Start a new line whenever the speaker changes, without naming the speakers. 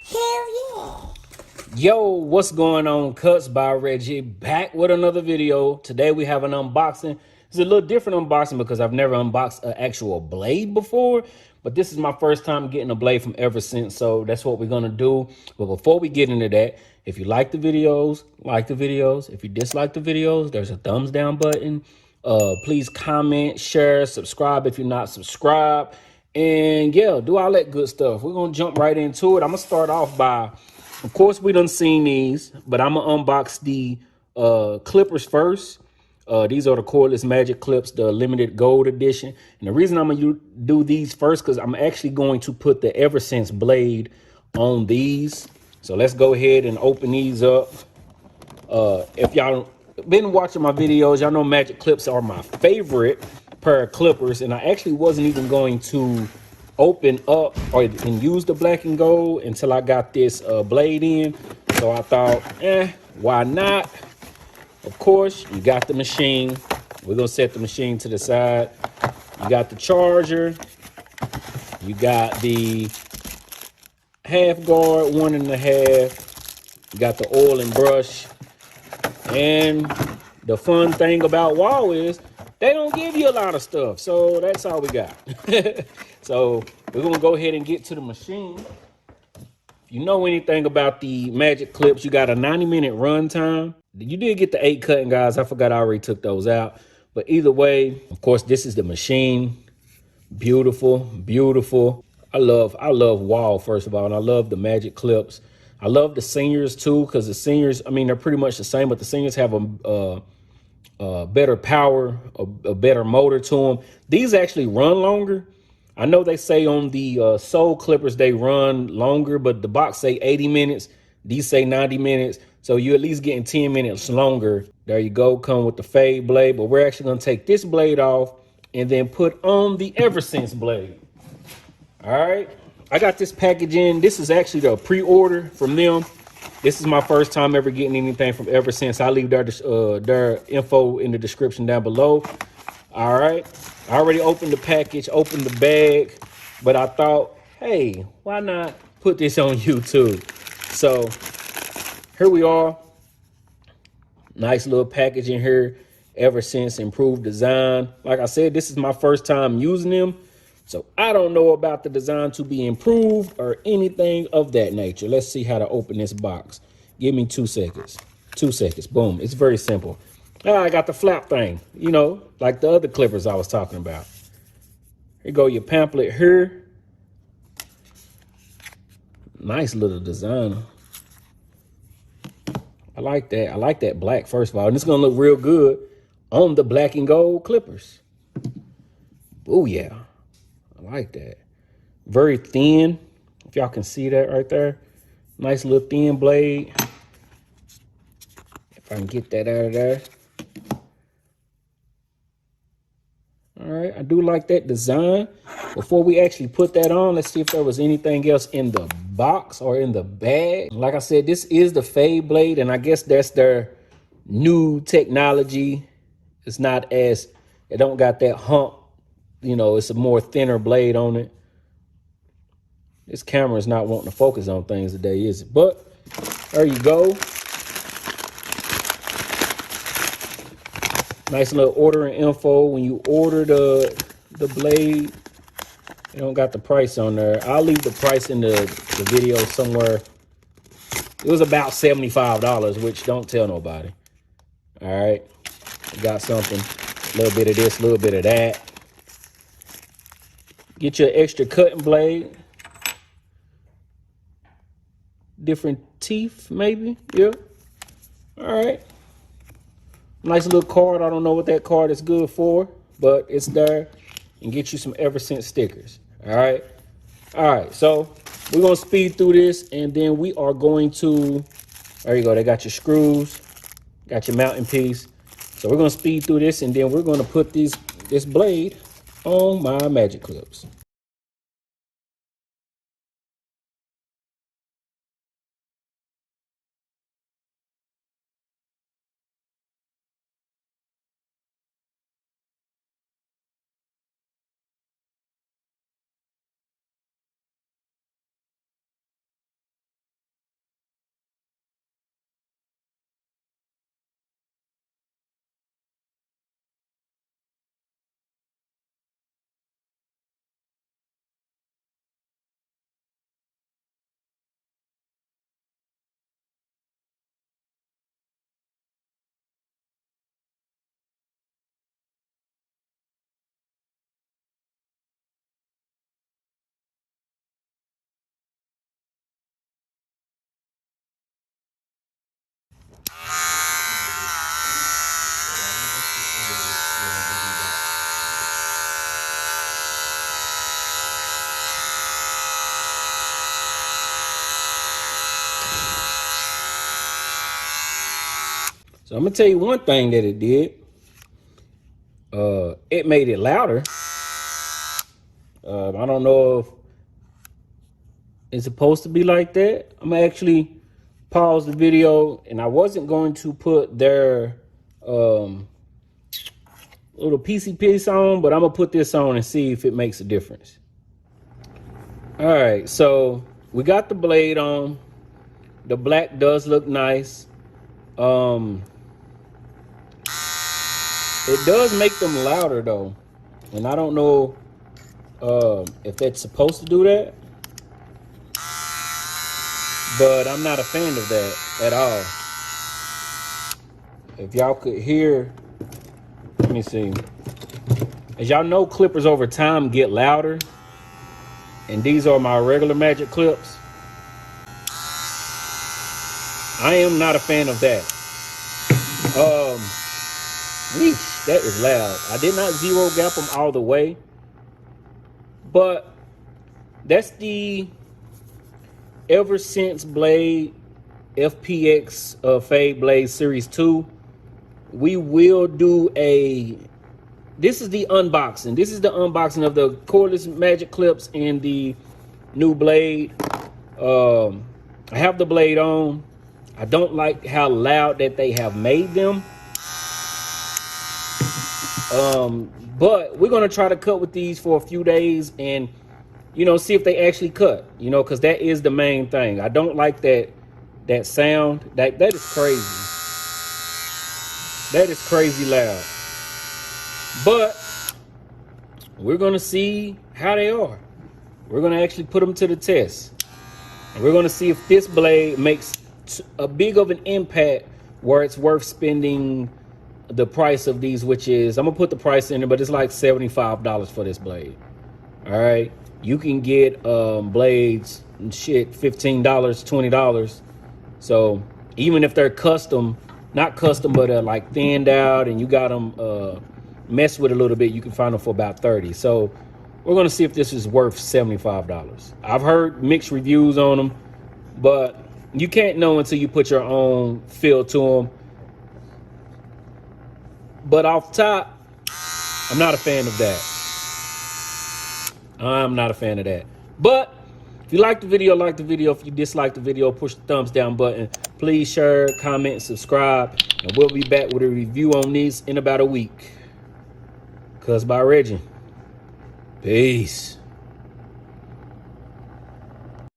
Hell yeah.
Yo, what's going on? Cuts by Reggie, back with another video. Today we have an unboxing. It's a little different unboxing because I've never unboxed an actual blade before, but this is my first time getting a blade from SPX, so that's what we're gonna do. But before we get into that, if you like the videos, like the videos. If you dislike the videos, there's a thumbs down button. Please comment, share, subscribe if you're not subscribed, and yeah, do all that good stuff. We're gonna jump right into it. I'm gonna start off by, of course, we done seen these, but I'm gonna unbox the clippers first. These are the cordless magic clips, the limited gold edition. And the reason I'm gonna do these first, because I'm actually going to put the SPX blade on these. So let's go ahead and open these up. If y'all been watching my videos, y'all know magic clips are my favorite pair of clippers, and I actually wasn't even going to open up and use the black and gold until I got this blade in. So I thought, why not? Of course, you got the machine. We're gonna set the machine to the side. You got the charger. You got the half guard, 1.5. You got the oil and brush. And the fun thing about WoW is they don't give you a lot of stuff. So that's all we got. So we're going to go ahead and get to the machine. If you know anything about the magic clips, you got a 90-minute run time. You did get the 8 cutting guys. I forgot I already took those out. But either way, of course, this is the machine. Beautiful, beautiful. I love WoW, first of all, and I love the magic clips. I love the seniors too, because the seniors, I mean, they're pretty much the same, but the seniors have a better power, a better motor to them. These actually run longer. I know they say on the Soul Clippers they run longer, but the box say 80 minutes. These say 90 minutes. So you're at least getting 10 minutes longer. There you go. Come with the fade blade. But we're actually going to take this blade off and then put on the SPX blade. All right. I got this package in. This is actually the pre-order from them. This is my first time ever getting anything from SPX. I'll leave their info in the description down below. All right. I already opened the package, opened the bag, but I thought, hey, why not put this on YouTube? So here we are. Nice little package in here. SPX improved design. Like I said, this is my first time using them. So I don't know about the design to be improved or anything of that nature. Let's see how to open this box. Give me 2 seconds. 2 seconds. Boom. It's very simple. I got the flap thing, you know, like the other clippers I was talking about. Here go your pamphlet here. Nice little design. I like that. I like that black, first of all. And it's going to look real good on the black and gold clippers. Oh, yeah. I like that. Very thin, if y'all can see that right there. Nice little thin blade. If I can get that out of there. All right, I do like that design. Before we actually put that on, let's see if there was anything else in the box or in the bag. Like I said, this is the fade blade, and I guess that's their new technology. It's not as, it don't got that hump. You know, it's a more thinner blade on it. This camera is not wanting to focus on things today, is it? But there you go. Nice little ordering info. When you order the blade, you don't got the price on there. I'll leave the price in the video somewhere. It was about $75, which don't tell nobody. All right. We got something. A little bit of this, a little bit of that. Get your extra cutting blade. Different teeth, maybe. Yeah. All right. Nice little card. I don't know what that card is good for, but it's there. And get you some SPX stickers. All right. All right. So we're going to speed through this, and then we are going to, there you go. They got your screws, got your mounting piece. So we're going to speed through this, and then we're going to put this blade on my magic clips. So I'm gonna tell you one thing that it did. It made it louder. I don't know if it's supposed to be like that. I'm gonna actually pause the video, and I wasn't going to put their little PC piece on, but I'm gonna put this on and see if it makes a difference. All right, so we got the blade on. The black does look nice. It does make them louder though, and I don't know if that's supposed to do that, but I'm not a fan of that at all. If y'all could hear, let me see. As y'all know, clippers over time get louder, and these are my regular Magic clips. I am not a fan of that. Yeesh, that is loud. I did not zero gap them all the way, but that's the 3versince blade SPX Fade Blade Series 2. We will do this is the unboxing. This is the unboxing of the cordless Magic clips and the new blade. I have the blade on. I don't like how loud that they have made them. But we're gonna try to cut with these for a few days and, you know, see if they actually cut, you know, because that is the main thing. I don't like that sound. That is crazy. That is crazy loud. But we're gonna see how they are. We're gonna actually put them to the test. And we're gonna see if this blade makes a big of an impact where it's worth spending the price of these, which is, I'm gonna put the price in there, but it's like $75 for this blade. All right, you can get blades and shit $15, $20. So even if they're custom, not custom, but like thinned out, and you got them messed with a little bit, you can find them for about $30. So we're gonna see if this is worth $75. I've heard mixed reviews on them, but you can't know until you put your own feel to them. But off top, I'm not a fan of that. I'm not a fan of that. But if you like the video, like the video. If you dislike the video, push the thumbs down button. Please share, comment, subscribe. And we'll be back with a review on these in about a week. Cuz by Reggie. Peace.